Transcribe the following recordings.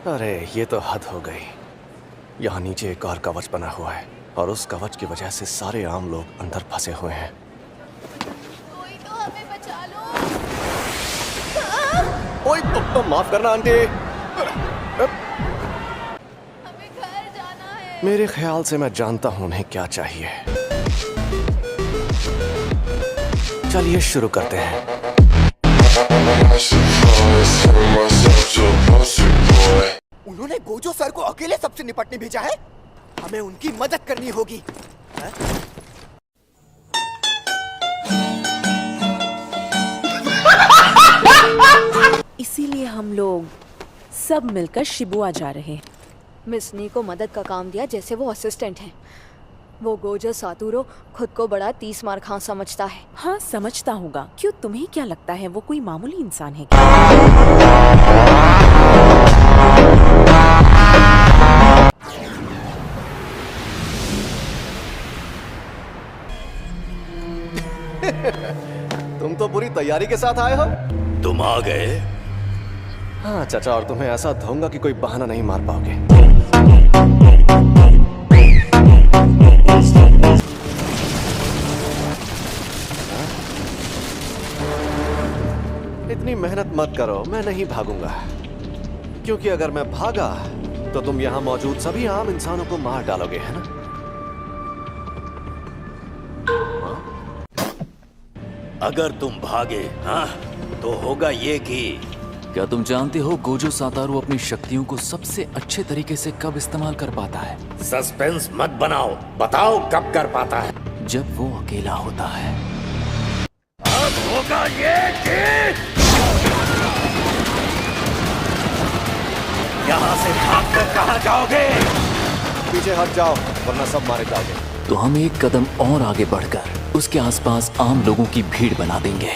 अरे ये तो हद हो गई। यहाँ नीचे एक और कवच बना हुआ है और उस कवच की वजह से सारे आम लोग अंदर फंसे हुए हैं। कोई तो हमें बचा लो। ओए तो माफ करना आंटी। हमें घर जाना है। मेरे ख्याल से मैं जानता हूँ उन्हें क्या चाहिए। चलिए शुरू करते हैं। उन्होंने गोजो सर को अकेले सबसे निपटने भेजा है। हमें उनकी मदद करनी होगी। इसीलिए हम लोग सब मिलकर शिबुआ जा रहे हैं। मिस नी को मदद का काम दिया जैसे वो असिस्टेंट हैं। वो गोजो सातुरो खुद को बड़ा 30 मार खां समझता है। हाँ समझता होगा। क्यों, तुम्हें क्या लगता है वो कोई मामूली इंसान है क्या? तुम तो पूरी तैयारी के साथ आए हो। तुम आ गए। हाँ चाचा, और तुम्हें ऐसा दूंगा कि कोई बहाना नहीं मार पाओगे। इतनी मेहनत मत करो, मैं नहीं भागूंगा। क्योंकि अगर मैं भागा तो तुम यहाँ मौजूद सभी आम इंसानों को मार डालोगे, है ना? अगर तुम भागे हाँ तो होगा ये कि क्या तुम जानते हो गोजो सातारू अपनी शक्तियों को सबसे अच्छे तरीके से कब इस्तेमाल कर पाता है? सस्पेंस मत बनाओ, बताओ कब कर पाता है। जब वो अकेला होता है। अब होगा ये कि यहाँ से भागकर कहाँ जाओगे? पीछे हट जाओ वरना सब मारे जाओगे। तो हम एक कदम और आगे बढ़कर उसके आसपास आम लोगों की भीड़ बना देंगे।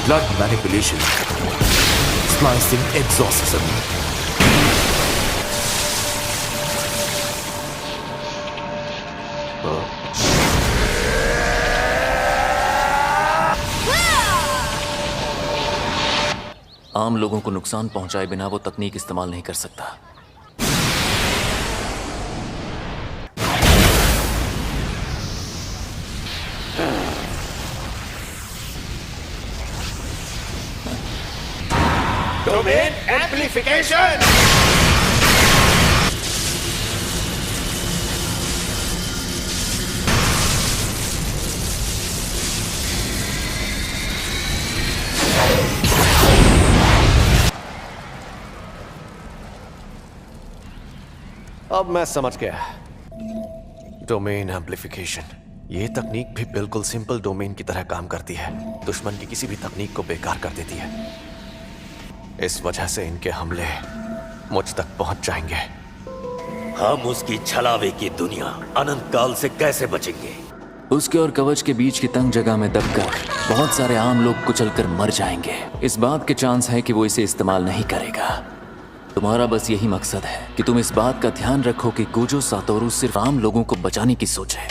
Blood manipulation, splicing exorcism. आम लोगों को नुकसान पहुंचाए बिना वो तकनीक इस्तेमाल नहीं कर सकता। Domain amplification. अब मैं समझ गया। डोमेन एम्प्लीफिकेशन, ये तकनीक भी बिल्कुल सिंपल डोमेन की तरह काम करती है। दुश्मन की किसी भी तकनीक को बेकार कर देती है। इस वजह से इनके हमले मुझ तक पहुंच जाएंगे। हम उसकी छलावे की दुनिया अनंत काल से कैसे बचेंगे? उसके और कवच के बीच की तंग जगह में दबकर बहुत सारे आम लोग कुचलकर मर जाएंगे। इस बात के चांस है कि वो इसे इस्तेमाल नहीं करेगा। तुम्हारा बस यही मकसद है कि तुम इस बात का ध्यान रखो कि गोजो सातोरू सिर्फ आम लोगों को बचाने की सोच है।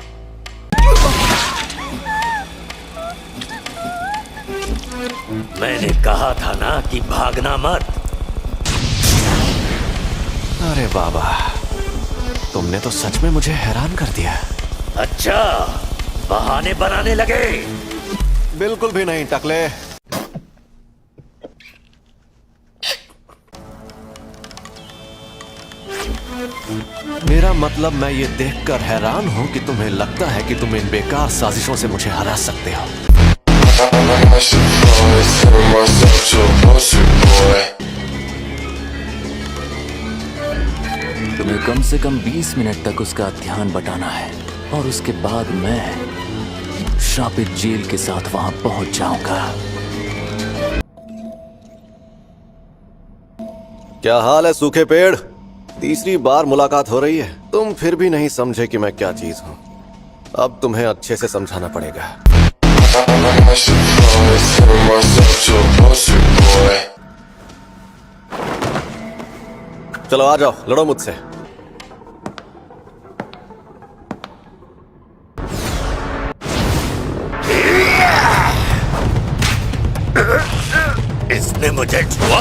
मैंने कहा था ना कि भागना मत। अरे बाबा, तुमने तो सच में मुझे हैरान कर दिया। अच्छा, बहाने बनाने लगे। बिल्कुल भी नहीं टकले। मेरा मतलब मैं ये देखकर हैरान हूं कि तुम्हें लगता है कि तुम इन बेकार साजिशों से मुझे हरा सकते हो। तुम्हें कम से कम 20 मिनट तक उसका ध्यान बटाना है और उसके बाद मैं श्रापित जेल के साथ वहां पहुंच जाऊंगा। क्या हाल है सूखे पेड़? तीसरी बार मुलाकात हो रही है, तुम फिर भी नहीं समझे कि मैं क्या चीज हूं। अब तुम्हें अच्छे से समझाना पड़ेगा। चलो आ जाओ, लड़ो मुझसे। इसने मुझे छुआ।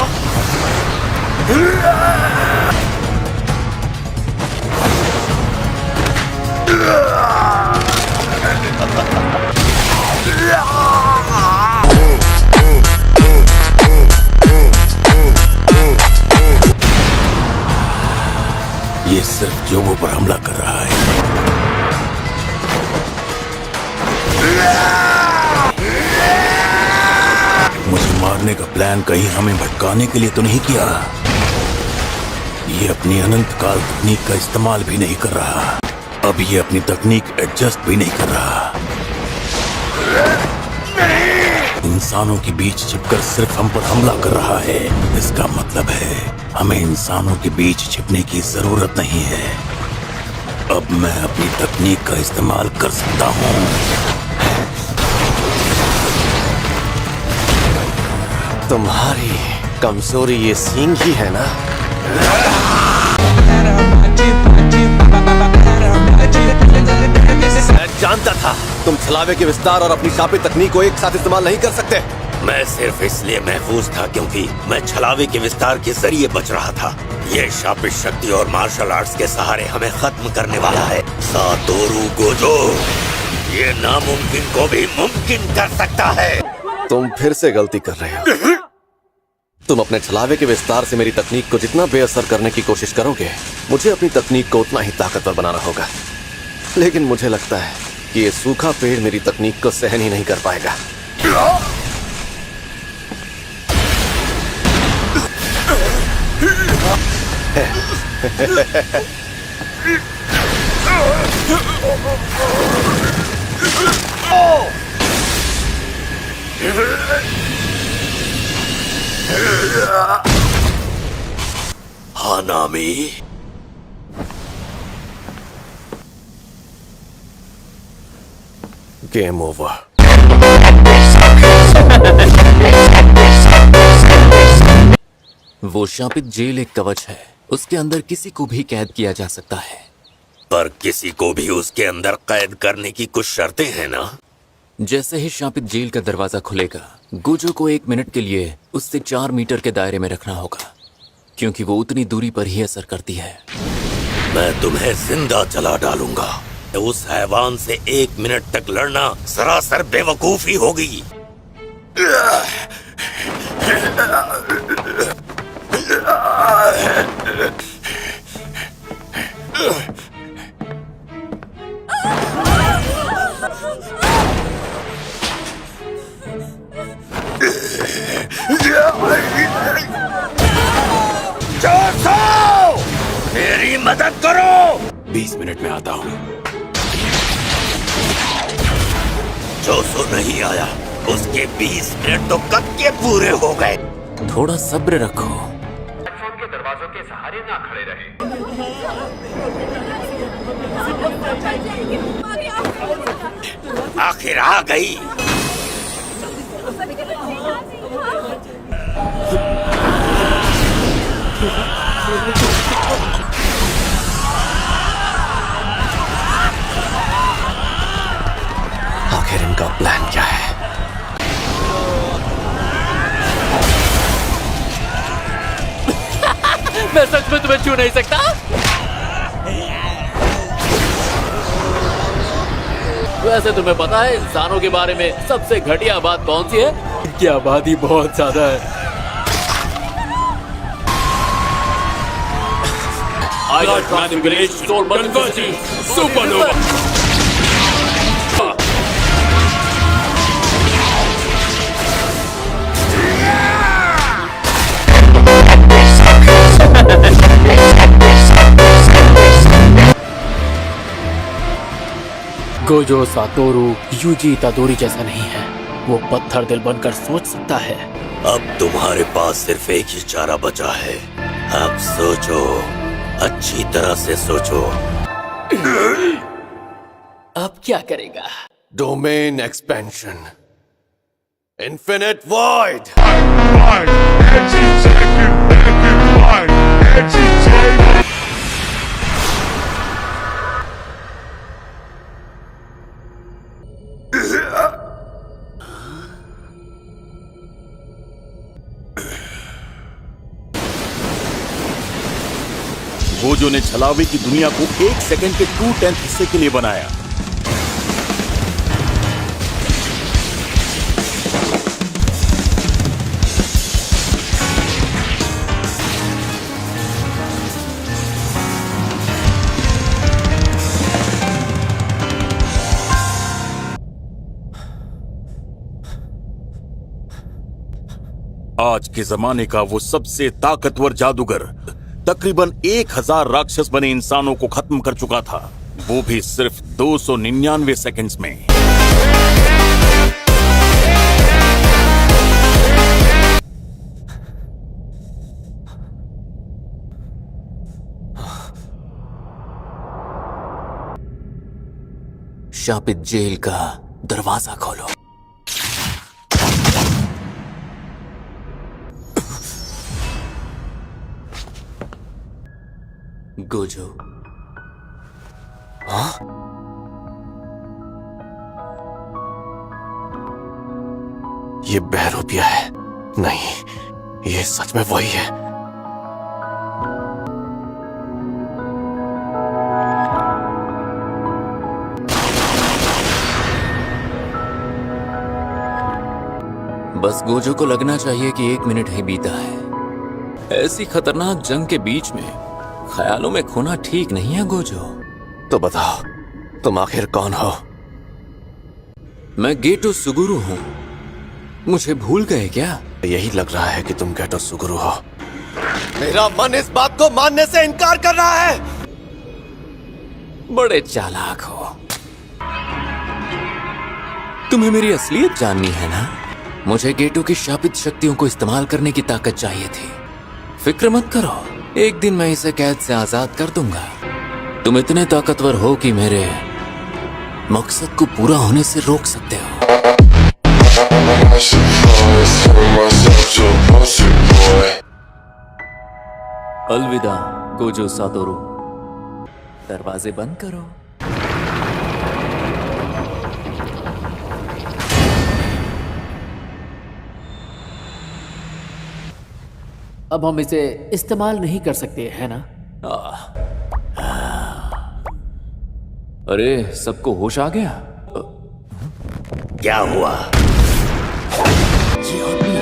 ये सिर्फ जोमो पर हमला कर रहा है। मुझे मारने का प्लान कहीं हमें भटकाने के लिए तो नहीं किया। ये अपनी अनंत काल तकनीक का इस्तेमाल भी नहीं कर रहा। अब ये अपनी तकनीक एडजस्ट भी नहीं कर रहा। इंसानों के बीच छिपकर सिर्फ हम पर हमला कर रहा है। इसका मतलब है हमें इंसानों के बीच छिपने की जरूरत नहीं है। अब मैं अपनी तकनीक का इस्तेमाल कर सकता हूँ। तुम्हारी कमजोरी ये सींग ही है ना? मैं जानता था तुम छलावे के विस्तार और अपनी शापित तकनीक को एक साथ इस्तेमाल नहीं कर सकते। मैं सिर्फ इसलिए महफूज था क्योंकि मैं छलावे के विस्तार के जरिए बच रहा था। ये शापित शक्ति और मार्शल आर्ट्स के सहारे हमें खत्म करने वाला है। सातोरु गोजो ये नामुमकिन को भी मुमकिन कर सकता है। तुम फिर से गलती कर रहे हो। तुम अपने छलावे के विस्तार से मेरी तकनीक को जितना बेअसर करने की कोशिश करोगे, मुझे अपनी तकनीक को उतना ही ताकतवर बनाना होगा। लेकिन मुझे लगता है कि ये सूखा पेड़ मेरी तकनीक को सहन ही नहीं कर पाएगा। हानामी गेम ओवर। वो शापित जेल एक कवच है। उसके अंदर किसी को भी कैद किया जा सकता है। पर किसी को भी उसके अंदर कैद करने की कुछ शर्तें हैं ना? जैसे ही शापित जेल का दरवाजा खुलेगा, गोजो को 1 मिनट के लिए उससे 4 मीटर के दायरे में रखना होगा, क्योंकि वो उतनी दूरी पर ही असर करती है। मैं तुम्हें जिंदा जला डालूंगा। उस हैवान से 1 मिनट तक लड़ना सरासर बेवकूफी होगी। मेरी मदद करो। 20 मिनट में आता हूँ। जोसो नहीं आया, उसके 20 मिनट तो कब के पूरे हो गए। थोड़ा सब्र रखो। प्लेटफॉर्म के दरवाजों के सहारे ना खड़े रहे। आखिर आ गई। आखिर इनका प्लान क्या है? मैं सच में तुम्हें छू नहीं सकता। वैसे तुम्हें पता है इंसानों के बारे में सबसे घटिया बात कौन सी है? इनकी आबादी बहुत ज्यादा है। I got manipulation, soul conversion, supernova. Gojo Satoru Yuji Itadori जैसा नहीं है। वो पत्थर दिल बनकर सोच सकता है। अब तुम्हारे पास सिर्फ एक ही चारा बचा है। अब सोचो, अच्छी तरह से सोचो। अब क्या करेगा? Domain expansion, infinite void. Gojo ने छलावे की दुनिया को 1 सेकंड के 2/10 हिस्से के लिए बनाया। आज के जमाने का वो सबसे ताकतवर जादूगर तकरीबन 1000 राक्षस बने इंसानों को खत्म कर चुका था, वो भी सिर्फ 299 सेकंड्स में। शापित जेल का दरवाजा खोलो। गोजो। हाँ? ये बहरूपिया है। नहीं, ये सच में वही है। बस गोजो को लगना चाहिए कि 1 मिनट ही बीता है। ऐसी खतरनाक जंग के बीच में ख्यालों में खोना ठीक नहीं है गोजो। तो बताओ, तुम आखिर कौन हो? मैं गेटो सुगुरु हूँ। मुझे भूल गए क्या? यही लग रहा है कि तुम गेटो सुगुरु हो। मेरा मन इस बात को मानने से इनकार कर रहा है। बड़े चालाक हो। तुम्हें मेरी असलियत जाननी है ना? मुझे गेटो की शापित शक्तियों को इस्तेमाल करने की ताकत चाहिए थी। फिक्र मत करो, एक दिन मैं इसे कैद से आजाद कर दूंगा। तुम इतने ताकतवर हो कि मेरे मकसद को पूरा होने से रोक सकते हो। अलविदा गोजो सातोरू। दरवाजे बंद करो। अब हम इसे इस्तेमाल नहीं कर सकते, है ना? अरे, सबको होश आ गया? क्या हुआ? ये आदमी